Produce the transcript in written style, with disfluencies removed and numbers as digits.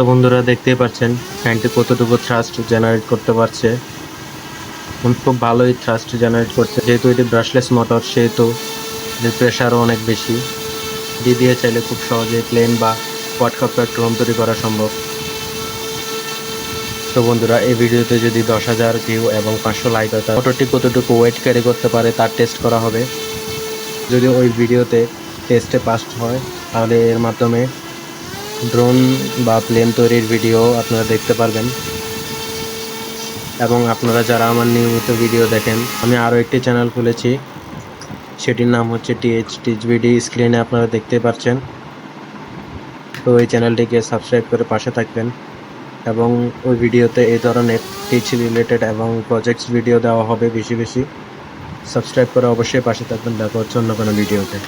তো বন্ধুরা দেখতেই পাচ্ছেন ফ্যানটি কতটুকু থ্রাস্ট জেনারেট করতে পারছে। খুব ভালোই থ্রাস্ট জেনারেট করছে, যেহেতু এটি ব্রাশলেস মোটর সেহেতু এর প্রেশারও অনেক বেশি। দিয়ে চাইলে খুব সহজে প্লেন বা কোয়াডকপ্টার ড্রোন তৈরি করা সম্ভব। তো বন্ধুরা, এই ভিডিওতে যদি 10,000 ভিউ এবং 500 লাইক হয়, মোটরটি কতটুকু ওয়েট ক্যারি করতে পারে তার টেস্ট করা হবে। যদি ওই ভিডিওতে টেস্টে পাস হয় তাহলে এর মাধ্যমে ড্রোন বা প্লেন তৈরির ভিডিও আপনারা দেখতে পারবেন। এবং আপনারা যারা আমার নিয়মিত ভিডিও দেখেন, আমি আরও একটি চ্যানেল খুলেছি, সেটির নাম হচ্ছে টিএইচভিডি। স্ক্রিনে আপনারা দেখতে পাচ্ছেন। তো এই চ্যানেলটিকে সাবস্ক্রাইব করে পাশে থাকবেন এবং ওই ভিডিওতে এই ধরনের টিচ রিলেটেড এবং প্রজেক্টস ভিডিও দেওয়া হবে বেশি বেশি। সাবস্ক্রাইব করে অবশ্যই পাশে থাকবেন। দেখা হচ্ছে অন্য কোনো ভিডিওতে।